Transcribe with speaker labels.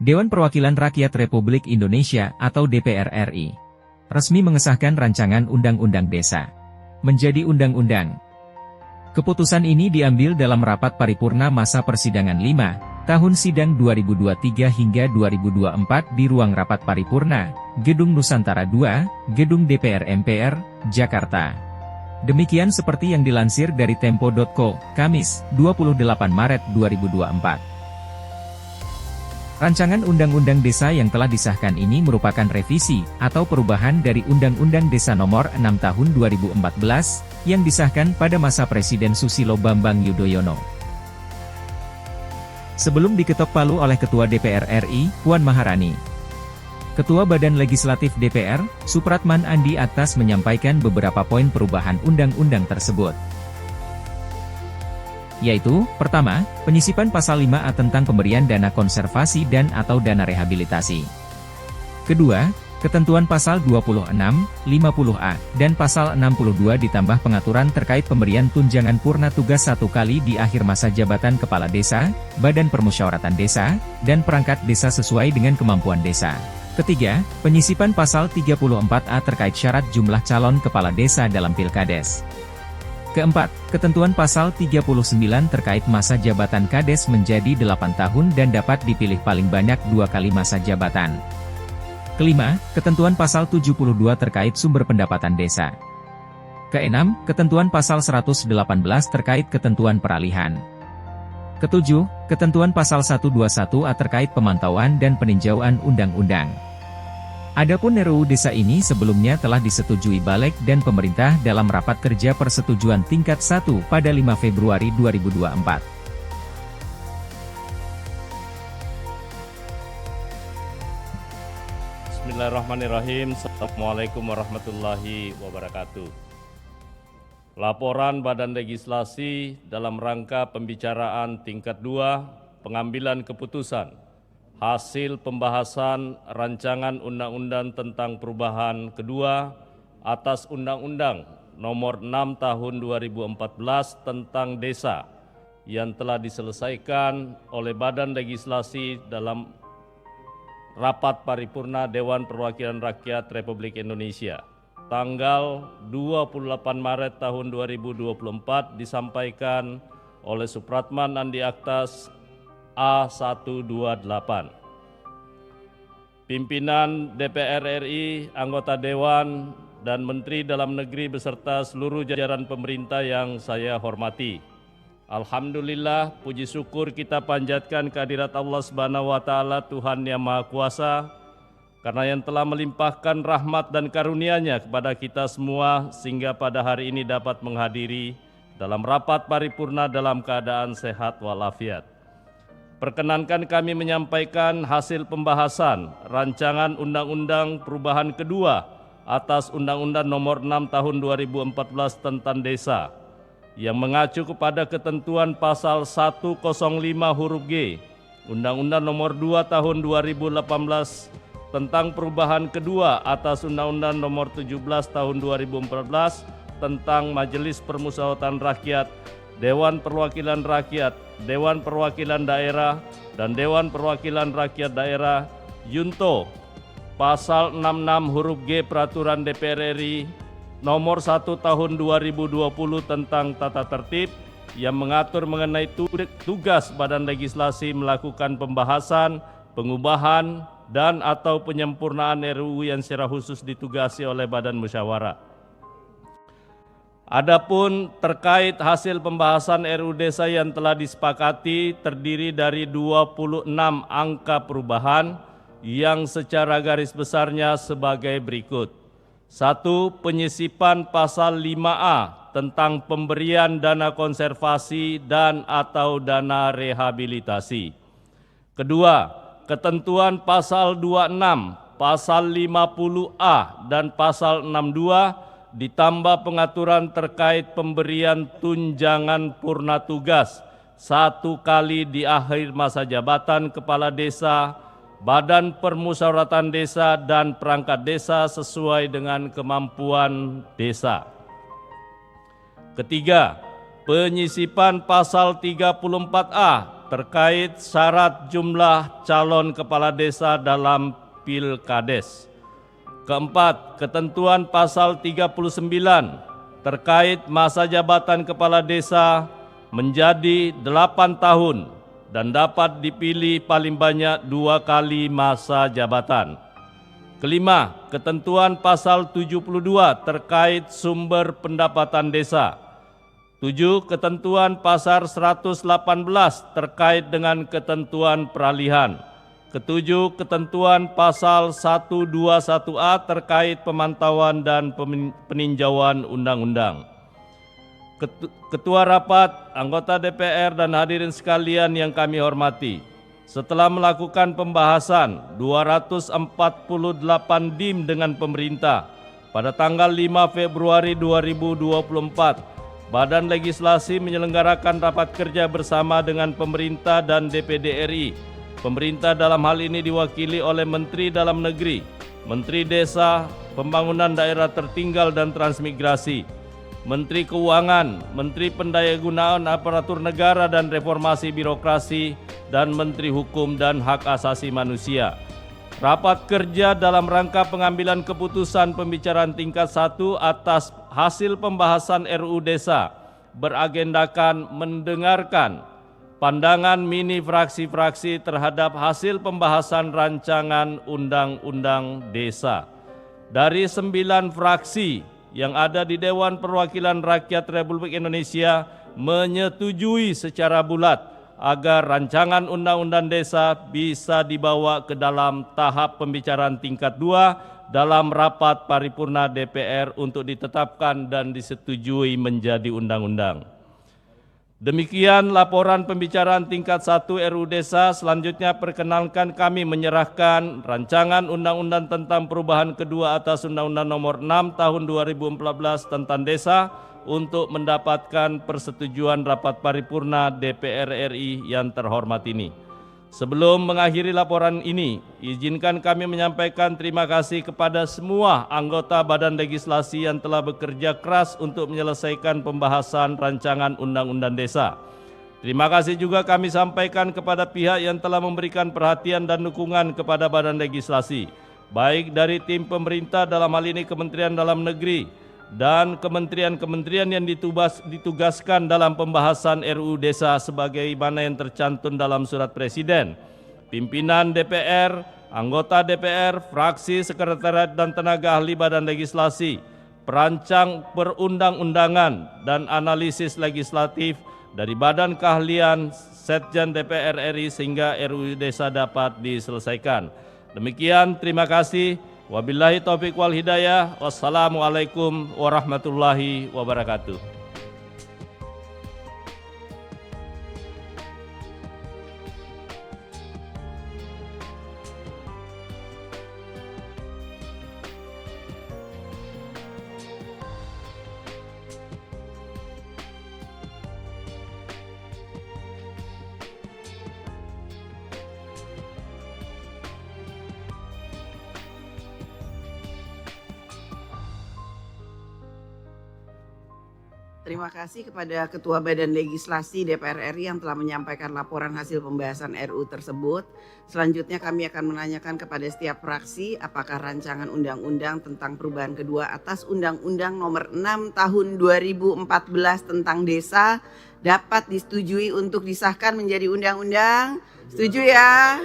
Speaker 1: Dewan Perwakilan Rakyat Republik Indonesia atau DPR RI resmi mengesahkan rancangan Undang-Undang Desa menjadi undang-undang. Keputusan ini diambil dalam rapat paripurna masa persidangan 5 tahun sidang 2023 hingga 2024 di ruang rapat paripurna, Gedung Nusantara II, Gedung DPR MPR, Jakarta. Demikian seperti yang dilansir dari Tempo.co, Kamis, 28 Maret 2024. Rancangan Undang-Undang Desa yang telah disahkan ini merupakan revisi atau perubahan dari Undang-Undang Desa Nomor 6 Tahun 2014 yang disahkan pada masa Presiden Susilo Bambang Yudhoyono. Sebelum diketok palu oleh Ketua DPR RI, Puan Maharani, Ketua Badan Legislatif DPR, Supratman Andi Aktas menyampaikan beberapa poin perubahan undang-undang tersebut. Yaitu, pertama, penyisipan pasal 5A tentang pemberian dana konservasi dan atau dana rehabilitasi. Kedua, ketentuan pasal 26, 50A, dan pasal 62 ditambah pengaturan terkait pemberian tunjangan purna tugas 1 kali di akhir masa jabatan Kepala Desa, Badan Permusyawaratan Desa, dan perangkat desa sesuai dengan kemampuan desa. Ketiga, penyisipan pasal 34A terkait syarat jumlah calon kepala desa dalam Pilkades. Keempat, ketentuan pasal 39 terkait masa jabatan Kades menjadi 8 tahun dan dapat dipilih paling banyak 2 kali masa jabatan. Kelima, ketentuan pasal 72 terkait sumber pendapatan desa. Keenam, ketentuan pasal 118 terkait ketentuan peralihan. Ketujuh, ketentuan pasal 121A terkait pemantauan dan peninjauan undang-undang. Adapun RUU Desa ini sebelumnya telah disetujui Balik dan pemerintah dalam rapat kerja persetujuan tingkat 1 pada 5 Februari 2024.
Speaker 2: Bismillahirrahmanirrahim. Assalamualaikum warahmatullahi wabarakatuh. Laporan Badan Legislasi dalam rangka pembicaraan tingkat 2, pengambilan keputusan hasil pembahasan rancangan undang-undang tentang perubahan kedua atas Undang-Undang Nomor 6 Tahun 2014 tentang Desa yang telah diselesaikan oleh Badan Legislasi dalam rapat paripurna Dewan Perwakilan Rakyat Republik Indonesia tanggal 28 Maret tahun 2024 disampaikan oleh Supratman Andi Aktas A128. Pimpinan DPR RI, anggota Dewan, dan Menteri Dalam Negeri beserta seluruh jajaran pemerintah yang saya hormati. Alhamdulillah, puji syukur kita panjatkan kehadirat Allah Subhanahu wa Ta'ala, Tuhan yang Maha Kuasa, karena yang telah melimpahkan rahmat dan karunia-Nya kepada kita semua sehingga pada hari ini dapat menghadiri dalam rapat paripurna dalam keadaan sehat walafiat. Perkenankan kami menyampaikan hasil pembahasan rancangan Undang-Undang Perubahan Kedua atas Undang-Undang Nomor 6 Tahun 2014 tentang Desa yang mengacu kepada ketentuan pasal 105 huruf G Undang-Undang Nomor 2 Tahun 2018 tentang perubahan kedua atas Undang-Undang Nomor 17 Tahun 2014 tentang Majelis Permusyawaratan Rakyat, Dewan Perwakilan Rakyat, Dewan Perwakilan Daerah, dan Dewan Perwakilan Rakyat Daerah, Junto, Pasal 66 huruf G Peraturan DPR RI Nomor 1 Tahun 2020 tentang Tata Tertib yang mengatur mengenai tugas Badan Legislasi melakukan pembahasan, pengubahan, dan atau penyempurnaan RUU yang secara khusus ditugasi oleh Badan Musyawarah. Adapun terkait hasil pembahasan RUU Desa yang telah disepakati terdiri dari 26 angka perubahan yang secara garis besarnya sebagai berikut. 1. Penyisipan pasal 5A tentang pemberian dana konservasi dan atau dana rehabilitasi. Kedua, ketentuan pasal 26, pasal 50A dan pasal 62 ditambah pengaturan terkait pemberian tunjangan purna tugas 1 kali di akhir masa jabatan Kepala Desa, Badan Permusyawaratan Desa, dan perangkat desa sesuai dengan kemampuan desa. Ketiga, penyisipan pasal 34A terkait syarat jumlah calon kepala desa dalam Pilkades. Keempat, ketentuan pasal 39 terkait masa jabatan kepala desa menjadi 8 tahun dan dapat dipilih paling banyak 2 kali masa jabatan. Kelima, ketentuan pasal 72 terkait sumber pendapatan desa. 7. Ketentuan pasal 118 terkait dengan ketentuan peralihan. Ketujuh, ketentuan pasal 121A terkait pemantauan dan peninjauan undang-undang. Ketua Rapat, anggota DPR dan hadirin sekalian yang kami hormati, setelah melakukan pembahasan 248 DIM dengan pemerintah pada tanggal 5 Februari 2024, Badan Legislasi menyelenggarakan rapat kerja bersama dengan pemerintah dan DPD RI. Pemerintah dalam hal ini diwakili oleh Menteri Dalam Negeri, Menteri Desa, Pembangunan Daerah Tertinggal dan Transmigrasi, Menteri Keuangan, Menteri Pendayagunaan Aparatur Negara dan Reformasi Birokrasi, dan Menteri Hukum dan Hak Asasi Manusia. Rapat kerja dalam rangka pengambilan keputusan pembicaraan tingkat 1 atas hasil pembahasan RUU Desa beragendakan mendengarkan pandangan mini fraksi-fraksi terhadap hasil pembahasan rancangan Undang-Undang Desa. Dari 9 fraksi yang ada di Dewan Perwakilan Rakyat Republik Indonesia menyetujui secara bulat agar rancangan Undang-Undang Desa bisa dibawa ke dalam tahap pembicaraan tingkat 2 dalam rapat paripurna DPR untuk ditetapkan dan disetujui menjadi undang-undang. Demikian laporan pembicaraan tingkat 1 RUU Desa. Selanjutnya perkenalkan kami menyerahkan rancangan Undang-Undang tentang perubahan kedua atas Undang-Undang Nomor 6 Tahun 2014 tentang Desa untuk mendapatkan persetujuan rapat paripurna DPR RI yang terhormat ini. Sebelum mengakhiri laporan ini, izinkan kami menyampaikan terima kasih kepada semua anggota Badan Legislasi yang telah bekerja keras untuk menyelesaikan pembahasan rancangan Undang-Undang Desa. Terima kasih juga kami sampaikan kepada pihak yang telah memberikan perhatian dan dukungan kepada Badan Legislasi, baik dari tim pemerintah dalam hal ini Kementerian Dalam Negeri, dan kementerian-kementerian yang ditugaskan dalam pembahasan RUU Desa sebagaimana yang tercantum dalam surat Presiden, pimpinan DPR, anggota DPR, fraksi, sekretariat dan tenaga ahli Badan Legislasi, perancang perundang-undangan dan analisis legislatif dari Badan Keahlian Setjen DPR RI sehingga RUU Desa dapat diselesaikan. Demikian, terima kasih. Wabillahi taufiq wal hidayah. Wassalamualaikum warahmatullahi wabarakatuh.
Speaker 3: Terima kasih kepada Ketua Badan Legislasi DPR RI yang telah menyampaikan laporan hasil pembahasan RUU tersebut. Selanjutnya kami akan menanyakan kepada setiap fraksi apakah rancangan undang-undang tentang perubahan kedua atas Undang-Undang Nomor 6 Tahun 2014 tentang Desa dapat disetujui untuk disahkan menjadi undang-undang. Setuju ya?